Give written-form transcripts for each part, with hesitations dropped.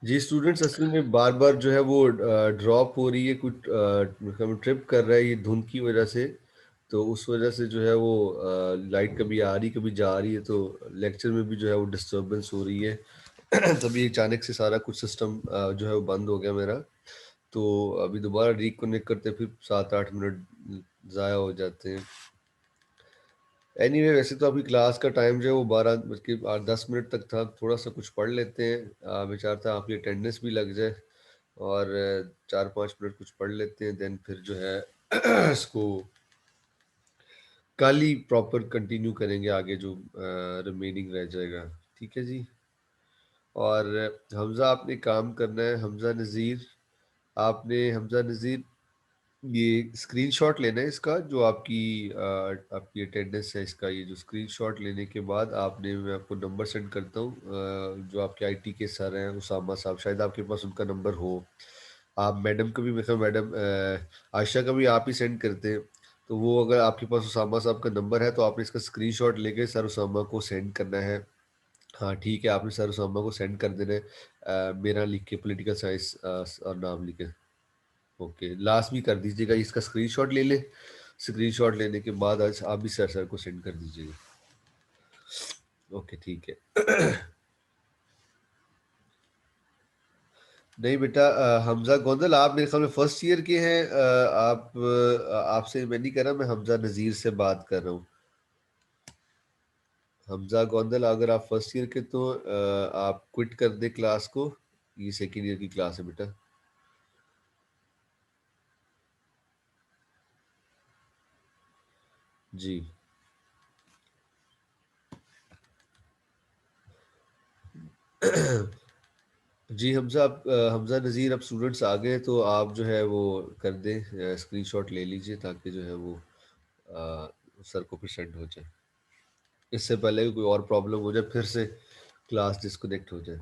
जी, students असल में बार-बार जो है वो ड्रॉप हो रही है, कुछ मतलब ट्रिप कर रहा है ये धुंध की वजह से। तो उस वजह से जो है वो लाइट कभी आ रही, कभी जा रही है, तो लेक्चर में भी जो है वो डिस्टर्बेंस हो रही है। तभी अचानक से सारा कुछ सिस्टम जो है वो बंद हो गया मेरा। तो अभी दोबारा रिकनेक्ट करते फिर 7-8 मिनट ज़ाया हो जाते हैं। एनीवे वैसे तो अभी क्लास का टाइम जो है वो 12:10 तक था। थोड़ा सा कुछ पढ़ लेते हैं। विचार था आपकी अटेंडेंस भी लग जाए और 4-5 मिनट कुछ पढ़ लेते हैं, देन फिर जो है इसको कल ही प्रॉपर कंटिन्यू करेंगे आगे जो रिमेनिंग रह जाएगा। ठीक है जी। और हमज़ा आपने काम करना है, हमज़ा नज़ीर ये स्क्रीनशॉट लेना है इसका, जो आपकी अटेंडेंस है इसका, ये जो स्क्रीनशॉट लेने के बाद आपने, मैं आपको नंबर सेंड करता हूँ, जो आपके आईटी के सर हैं उसामा साहब, शायद आपके पास उनका नंबर हो। आप मैडम का भी, मेरे ख्याल मैडम आयशा का भी आप ही सेंड करते हैं। तो वो अगर आपके पास उसामा साहब का नंबर है तो आपने इसका स्क्रीनशॉट लेके सर उसामा को सेंड करना है। हाँ ठीक है, आपने सर उसामा को सेंड कर देना है। मेरा लिख के, पॉलिटिकल साइंस और नाम लिखे। ओके, लास्ट में कर दीजिएगा, इसका स्क्रीनशॉट ले ले। स्क्रीनशॉट लेने के बाद आज आप भी सर को सेंड कर दीजिएगा। ओके ठीक है। नहीं बेटा, हमजा गोंदल आप मेरे ख्याल में फर्स्ट ईयर के हैं। आपसे मैं नहीं कर रहा, मैं हमजा नज़ीर से बात कर रहा हूँ। हमजा गोंदल, अगर आप फर्स्ट ईयर के तो आप क्विट कर दे क्लास को। ये सेकेंड ईयर की क्लास है बेटा। जी। जी हमजा, आप हमजा नज़ीर, अब स्टूडेंट्स आ गए तो आप जो है वो कर दें, स्क्रीनशॉट ले लीजिए ताकि जो है वो सर को फिर सेंड हो जाए, इससे पहले कि कोई और प्रॉब्लम हो जाए, फिर से क्लास डिस्कनेक्ट हो जाए।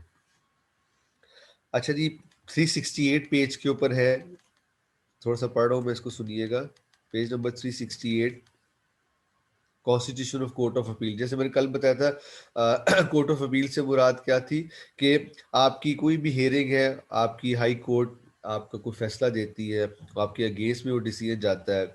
अच्छा जी, 368 पेज के ऊपर है, थोड़ा सा पढ़ रहा हूँ मैं, इसको सुनिएगा। Page number 368, constitution of court of appeal. जैसे मैंने कल बताया था, कोर्ट ऑफ अपील से मुराद क्या थी कि आपकी कोई भी हेयरिंग है, आपकी हाई कोर्ट आपका कोई फैसला देती है, आपके अगेंस्ट में वो डिसीजन जाता है,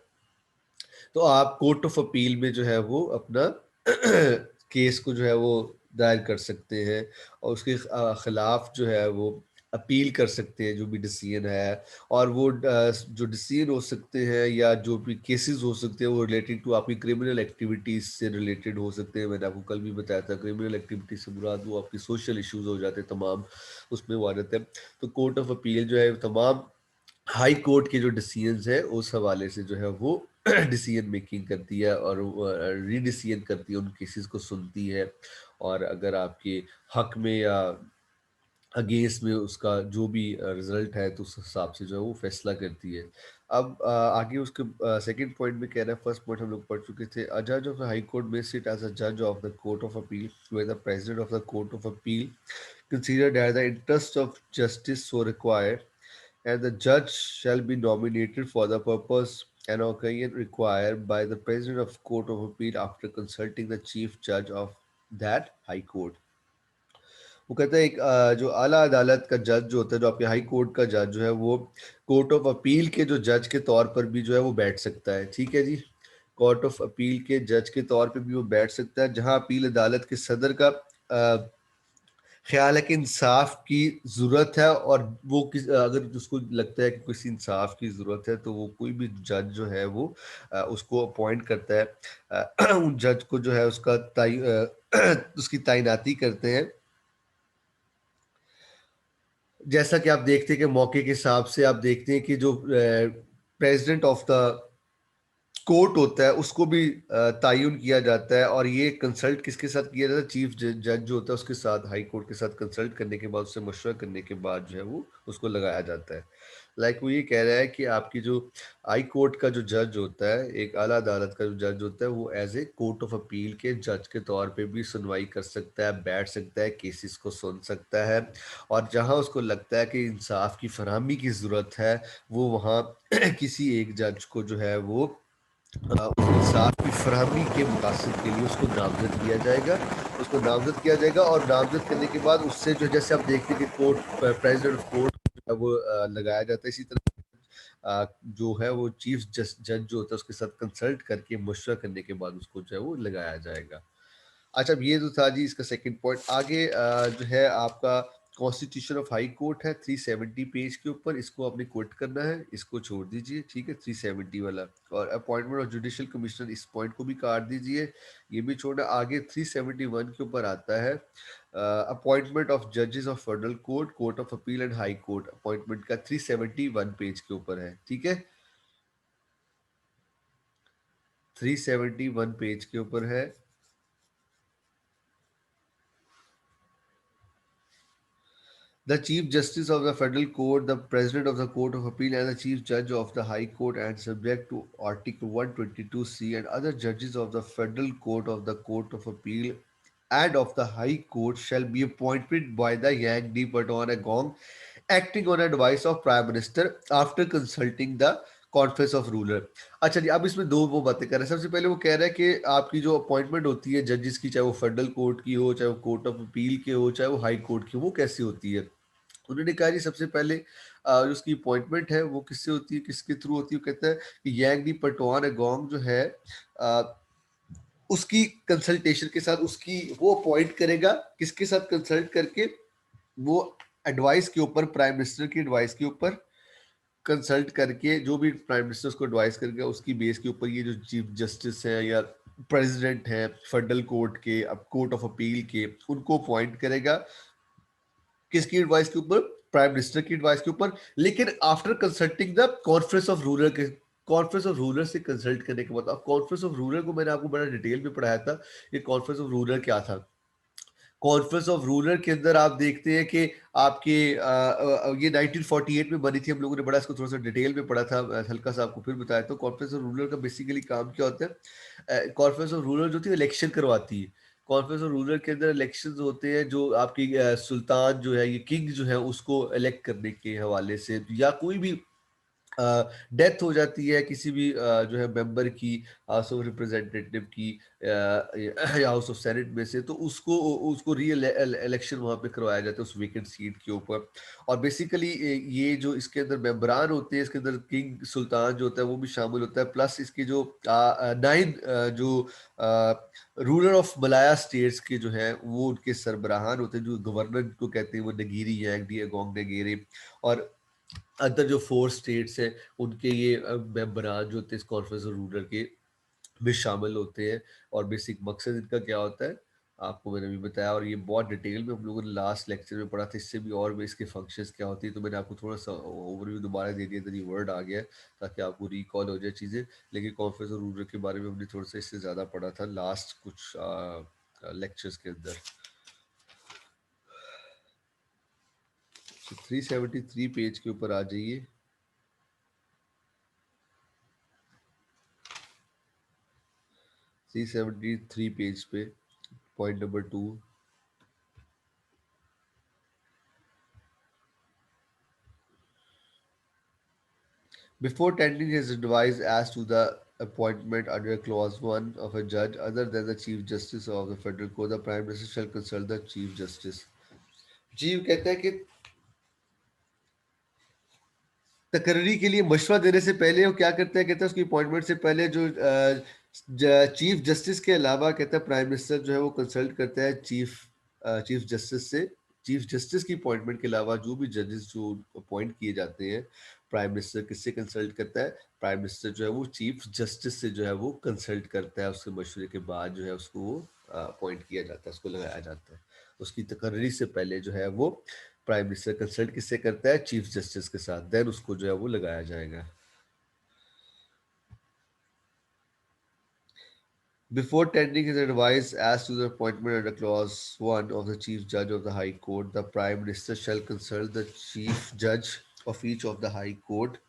तो आप कोर्ट ऑफ अपील में जो है वो अपना केस को जो है वो दायर कर सकते हैं, और उसके खिलाफ जो है वो अपील कर सकते हैं जो भी डिसीजन है। और वो जो डिसीजन हो सकते हैं या जो भी केसेस हो सकते हैं वो रिलेटेड टू आपकी क्रिमिनल एक्टिविटीज से रिलेटेड हो सकते हैं। मैंने आपको कल भी बताया था, क्रिमिनल एक्टिविटी से मुराद वो आपकी सोशल इश्यूज हो जाते हैं तमाम, उसमें वो आ जाते हैं। तो कोर्ट ऑफ अपील जो है तमाम हाई कोर्ट के जो डिसीजंस है उस हवाले से जो है वो डिसीजन मेकिंग करती है और रीडिसीजन करती है, उन केसेस को सुनती है, और अगर आपके हक में या अगेंस्ट में उसका जो भी रिजल्ट है तो उस हिसाब से जो है वो फैसला करती है। अब आगे उसके सेकंड पॉइंट में कह रहा है, फर्स्ट पॉइंट हम लोग पढ़ चुके थे, अ जज of the high court may seat as a जज of the court of appeal where the president of the court of appeal considered that the interest of justice so require, and the judge shall be nominated for the purpose and occasion required by the president of court of appeal after consulting the chief judge of that high court। वो कहता है एक जो आला अदालत का जज जो होता है, जो आपके हाई कोर्ट का जज जो है वो कोर्ट ऑफ अपील के जो जज के तौर पर भी जो है वो बैठ सकता है। ठीक है जी, कोर्ट ऑफ अपील के जज के तौर पे भी वो बैठ सकता है, जहां अपील अदालत के सदर का ख्याल है कि इंसाफ की ज़रूरत है, और वो अगर उसको लगता है कि किसी इंसाफ की ज़रूरत है तो वो कोई भी जज जो है वो उसको अपॉइंट करता है। उन जज को जो है उसकी तैनाती करते हैं। जैसा कि आप देखते हैं कि मौके के हिसाब से आप देखते हैं कि जो प्रेसिडेंट ऑफ द कोर्ट होता है उसको भी तयन किया जाता है, और ये कंसल्ट किसके साथ किया जाता है, चीफ जज जो होता है उसके साथ, हाई कोर्ट के साथ कंसल्ट करने के बाद, उससे मशवरा करने के बाद जो है वो उसको लगाया जाता है। लाइक वो ये कह रहा है कि आपकी जो हाई कोर्ट का जो जज होता है, एक आला अदालत का जो जज होता है, वो as a court of appeal के जज के तौर पे भी सुनवाई कर सकता है, बैठ सकता है, केसेस को सुन सकता है, और जहां उसको लगता है कि इंसाफ की फरहमी की ज़रूरत है वो वहाँ किसी एक जज को जो है वो उस इंसाफ की फरहमी के मकासद के लिए उसको नामजद किया जाएगा। उसको नामजद किया जाएगा और नामजद करने के बाद उससे जो जैसे आप देखते हैं कि कोर्ट प्रेसिडेंट ऑफ कोर्ट वो लगाया जाता है, इसी तरह जो है वो चीफ जज जो होता है उसके साथ कंसल्ट करके मशवरा करने के बाद उसको जो है वो लगाया जाएगा। अच्छा, अब ये तो था जी इसका सेकंड पॉइंट। आगे जो है आपका कॉन्स्टिट्यूशन ऑफ हाई कोर्ट है 370 पेज के ऊपर, इसको आपने कोट करना है, इसको छोड़ दीजिए, ठीक है, 370 वाला। और अपॉइंटमेंट ऑफ जुडिशियल कमिश्नर, इस पॉइंट को भी काट दीजिए, ये भी छोड़ना। आगे 371 के ऊपर आता है अपॉइंटमेंट ऑफ जजेस of federal court, court of appeal and high court, appointment का 371 पेज के ऊपर है, ठीक है, 371 पेज के ऊपर है। The Chief Justice of the Federal Court, the President of the Court of Appeal, and the Chief Judge of the High Court, and subject to Article 122C, and other judges of the Federal Court of the Court of Appeal and of the High Court shall be appointed by the Yang D. Patwanagon, acting on advice of Prime Minister after consulting the conference of ruler. अच्छा जी, अब इसमें दो वो बातें कर रहे हैं। सबसे पहले वो कह रहा है कि आपकी जो अपॉइंटमेंट होती है जजेस की, चाहे वो फेडरल कोर्ट की हो, चाहे वो कोर्ट ऑफ अपील के हो, चाहे वो हाई कोर्ट की हो, वो कैसी होती है। उन्होंने कहा जी सबसे पहले जो उसकी अपॉइंटमेंट है वो किससे होती है, किसके थ्रू होती है। वो कहता है कि यांग दी पटवान अगोंग जो है अ, उसकी कंसल्टेशन के साथ उसकी वो अपॉइंट करेगा, किसके साथ कंसल्ट करके, वो एडवाइस के ऊपर, प्राइम मिनिस्टर की एडवाइस के ऊपर कंसल्ट करके, जो भी प्राइम मिनिस्टर उसको एडवाइस करेगा उसकी बेस के ऊपर ये जो चीफ जस्टिस है या प्रेसिडेंट है फेडरल कोर्ट के, अब कोर्ट ऑफ अपील के, उनको अपॉइंट करेगा, किसकी एडवाइस के ऊपर, प्राइम मिनिस्टर की एडवाइस के ऊपर, लेकिन after consulting the conference of ruler के, कॉन्फ्रेंस ऑफ रूलर से कंसल्ट करने के बाद। अब कॉन्फ्रेंस ऑफ रूलर को मैंने आपको बड़ा डिटेल में पढ़ाया था, ये कॉन्फ्रेंस ऑफ रूलर क्या था। कॉन्फ्रेंस ऑफ रूलर के अंदर आप देखते हैं कि आपके ये 1948 में बनी थी, हम लोगों ने बड़ा इसको थोड़ा सा डिटेल में पढ़ा था, हल्का सा आपको फिर बताया। तो कॉन्फ्रेंस ऑफ रूलर का बेसिकली काम क्या होता है, कॉन्फ्रेंस ऑफ रूलर जो थी इलेक्शन करवाती है। कॉन्फ्रेंस ऑफ रूलर के अंदर इलेक्शंस होते हैं, जो आपकी सुल्तान जो है, ये किंग जो है, उसको इलेक्ट करने के हवाले से, या कोई भी डेथ हो जाती है किसी भी जो है मेंबर की, हाउस ऑफ रिप्रेजेंटेटिव की या हाउस ऑफ सेनेट में से, तो उसको उसको री इलेक्शन वहाँ पे करवाया जाता है उस वेकेंट सीट के ऊपर। और बेसिकली ये जो इसके अंदर मेंबरान होते हैं, इसके अंदर किंग सुल्तान जो होता है वो भी शामिल होता है, प्लस इसके जो 9 जो रूलर ऑफ मलाया स्टेट्स के जो है वो उनके सरबराहान होते हैं, जो गवर्नर को कहते हैं, वो नगीरी यांग डी अगोंग नगेरे। और अदर जो 4 स्टेट्स हैं उनके ये मेंबरान जो होते हैं इस कॉन्फ्रेंस ऑफ रूलर के में शामिल होते हैं। और बेसिक मकसद इनका क्या होता है आपको मैंने अभी बताया, और ये बहुत डिटेल में हम लोगों ने लास्ट लेक्चर में पढ़ा था। इससे भी और भी इसके फंक्शंस क्या होती है, तो मैंने आपको थोड़ा सा ओवरव्यू दोबारा दे दिया, तो ये वर्ड आ गया है, ताकि आपको रिकॉल हो जाए चीज़ें। लेकिन कॉन्फ्रेंस ऑफ रूलर के बारे में हमने थोड़ा सा इससे ज़्यादा पढ़ा था लास्ट कुछ लेक्चर्स के अंदर। 373 पेज के ऊपर आ जाइए। 373 पेज पे point number 2। Before tendering his advice as to the appointment under Clause 1 of a judge other than the Chief Justice of the Federal Court, the Prime Minister shall consult the Chief Justice। जी कहता है कि तकर्री के लिए मशवरा देने से पहले वो क्या करता है, कहता है उसकी अपॉइंटमेंट से पहले जो चीफ जस्टिस के अलावा, कहता है प्राइम मिनिस्टर जो है वो कंसल्ट करता है चीफ जस्टिस से। चीफ जस्टिस की अपॉइंटमेंट के अलावा जो भी जजेस जो अपॉइंट किए जाते हैं, प्राइम मिनिस्टर किससे कंसल्ट करता है, प्राइम मिनिस्टर जो है वो चीफ जस्टिस से जो है वो कंसल्ट करता है, उसके मशवरे के बाद जो है उसको वो अपॉइंट किया जाता है, उसको लगाया जाता है। उसकी तकर्री से पहले जो है वो प्राइम मिनिस्टर कंसल्ट किससे करता है, चीफ जस्टिस के साथ, देन उसको जो है वो लगाया जाएगा। Before tendering his advice as to the appointment under clause 1 of the chief judge of the high court, the prime minister shall consult the chief judge of each of the high court.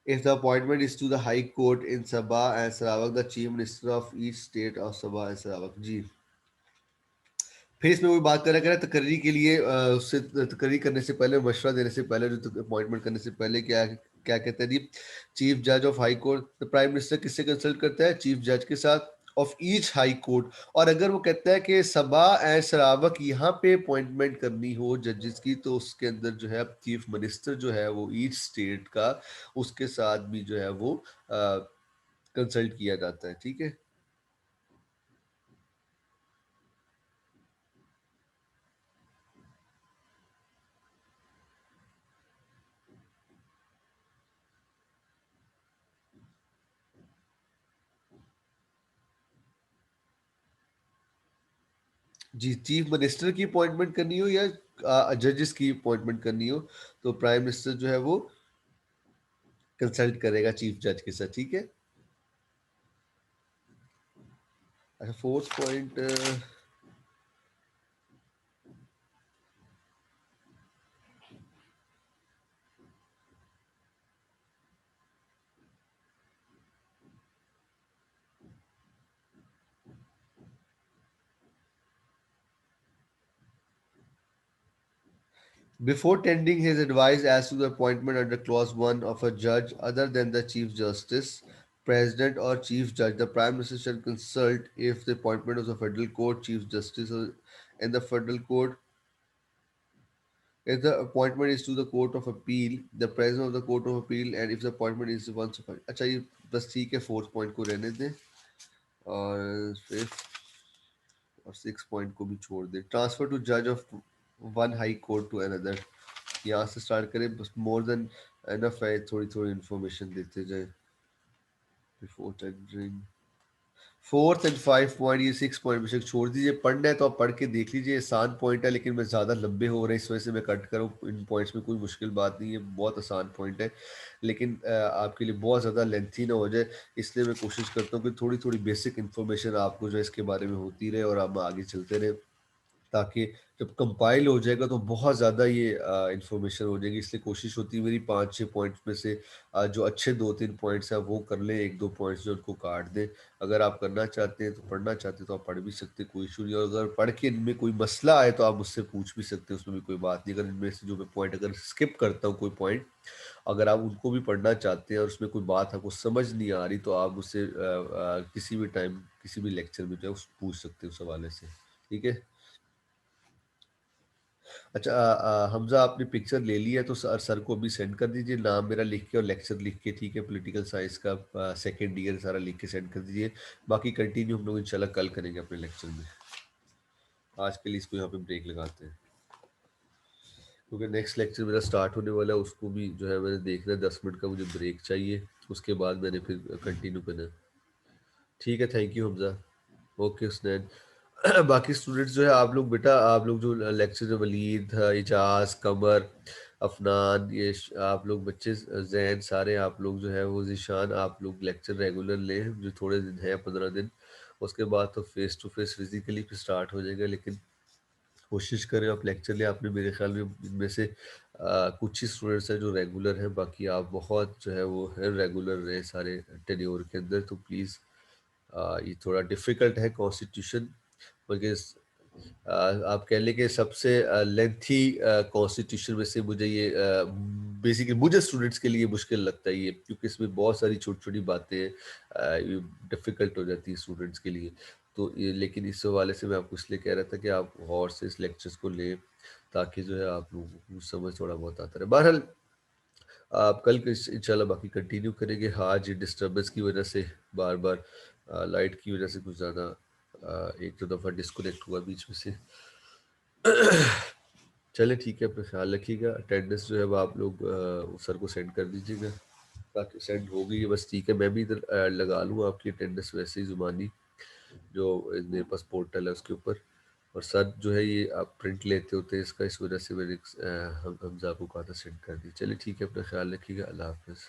If the appointment is to the high court in Sabah and Sarawak, the chief minister of each state of Sabah and Sarawak जी। फिर इसमें वही बात करा करें तकर्री के लिए उससे तकर्री करने से पहले, मशवरा देने से पहले, जो अपॉइंटमेंट करने से पहले क्या क्या कहते हैं जी, चीफ जज of high court, the prime minister किससे कंसल्ट करता है? चीफ जज के साथ ऑफ ईच हाई कोर्ट। और अगर वो कहता है कि सबा एंड सरावक यहाँ पे अपॉइंटमेंट करनी हो जजेस की, तो उसके अंदर जो है चीफ मिनिस्टर जो है वो ईच स्टेट का, उसके साथ भी जो है वो कंसल्ट किया जाता है। ठीक है। जी, चीफ मिनिस्टर की अपॉइंटमेंट करनी हो या जजेस की अपॉइंटमेंट करनी हो, तो प्राइम मिनिस्टर जो है वो कंसल्ट करेगा चीफ जज के साथ। ठीक है। अच्छा, fourth point, before tendering his advice as to the appointment under clause 1 of a judge other than the chief justice, president or chief judge, the prime minister shall consult if the appointment of the federal court chief justice or in the federal court, if the appointment is to the court of appeal, the president of the court of appeal, and if the appointment is once of, अच्छा ये बस ठीक है, fourth point को रहने दें और fifth और सिक्स पॉइंट को भी छोड़ दें। ट्रांसफर टू जज of one high court to another, यहाँ से स्टार्ट करें, बस मोर देन एनफ है, थोड़ी थोड़ी इन्फॉर्मेशन देते जाए before tendering. Fourth and five point, ये सिक्स पॉइंट बेशक छोड़ दीजिए, पढ़ना है तो आप पढ़ के देख लीजिए, आसान पॉइंट है, लेकिन मैं ज़्यादा लंबे हो रहे हैं इस वजह से मैं कट करूँ। इन पॉइंट्स में कोई मुश्किल बात नहीं है, बहुत आसान पॉइंट है, लेकिन आपके लिए बहुत ज़्यादा लेंथी ना हो जाए, इसलिए मैं कोशिश करता हूँ कि थोड़ी थोड़ी बेसिक इन्फॉर्मेशन आपको जो है इसके बारे में होती रहे और आप आगे चलते रहे, ताकि जब कंपाइल हो जाएगा तो बहुत ज़्यादा ये इन्फॉर्मेशन हो जाएगी। इसलिए कोशिश होती है मेरी 5-6 पॉइंट्स में से जो अच्छे 2-3 पॉइंट्स हैं वो कर लें, 1-2 पॉइंट्स जो उनको काट दें। अगर आप करना चाहते हैं तो पढ़ना चाहते हैं तो आप पढ़ भी सकते हैं, कोई इशू नहीं, और अगर पढ़ के इनमें कोई मसला आए तो आप मुझसे पूछ भी सकते हैं, उसमें भी कोई बात नहीं। अगर इनमें से जो मैं पॉइंट अगर स्किप करता हूँ कोई पॉइंट, अगर आप उनको भी पढ़ना चाहते हैं और उसमें कोई बात आपको समझ नहीं आ रही, तो आप मुझसे किसी भी टाइम किसी भी लेक्चर में जो है पूछ सकते हैं उस हवाले से। ठीक है। अच्छा, हमजा आपने पिक्चर ले लिया तो सर को अभी सेंड कर दीजिए, नाम मेरा लिख के और लेक्चर लिख के। ठीक है, पॉलिटिकल साइंस का सेकंड ईयर सारा लिख के सेंड कर दीजिए। बाकी कंटिन्यू हम लोग इंशाल्लाह कल करेंगे अपने लेक्चर में। आज के लिए इसको यहाँ पे ब्रेक लगाते हैं, क्योंकि नेक्स्ट लेक्चर मेरा स्टार्ट होने वाला है, उसको भी जो है मैंने देखना है, 10 मिनट का मुझे ब्रेक चाहिए, उसके बाद मैंने फिर कंटिन्यू करना है। ठीक है, thank you Hamza. Okay Husnain. बाकी स्टूडेंट्स जो है, आप लोग बेटा, आप लोग जो लेक्चर, वलीद, इजाज, कमर, अफनान, आप लोग बच्चे, जैन, सारे आप लोग जो है वो, जिशान, आप लोग लेक्चर रेगुलर लें, जो थोड़े दिन है 15 दिन, उसके बाद तो फेस टू फेस फिजिकली भी स्टार्ट हो जाएगा, लेकिन कोशिश करें आप लेक्चर लें। आपने मेरे ख्याल में इनमें से कुछ ही स्टूडेंट्स हैं जो रेगुलर हैं, बाकी आप बहुत जो है वो है रेगुलर रहे सारे टेन्योर के अंदर, तो प्लीज़ ये थोड़ा डिफ़िकल्ट है कॉन्स्टिट्यूशन, बल्कि आप कह लें कि सबसे लेंथी कॉन्स्टिट्यूशन में से मुझे ये बेसिकली मुझे स्टूडेंट्स के लिए मुश्किल लगता है ये, क्योंकि इसमें बहुत सारी छोटी-छोटी बातें डिफ़िकल्ट हो जाती हैं स्टूडेंट्स के लिए। तो ये, लेकिन इस हवाले से मैं आपको इसलिए कह रहा था कि आप गौर से इस लेक्चर्स को लें, ताकि जो है आप लोगों को समझ थोड़ा बहुत आता रहे। बहरहाल आप कल इंशाल्लाह बाकी कंटिन्यू करेंगे। हाँ जी, डिस्टर्बेंस की वजह से बार-बार लाइट की वजह से कुछ ज़्यादा एक दो दफ़ा डिस्कनेक्ट हुआ बीच में से। चलिए ठीक है, अपना ख्याल रखिएगा। अटेंडेंस जो है वो आप लोग सर को सेंड कर दीजिएगा, ताकि सेंड हो गई है बस, ठीक है। मैं भी इधर लगा लूँ आपकी अटेंडेंस वैसे ही ज़ुबानी, जो मेरे पास पोर्टल है उसके ऊपर। और सर जो है ये आप प्रिंट लेते होते हैं इसका, इस वजह से मैंने हमजा को कहा था सेंड कर दी। चलिए ठीक है, अपना ख्याल रखिएगा। अल्लाह हाफ़िज़।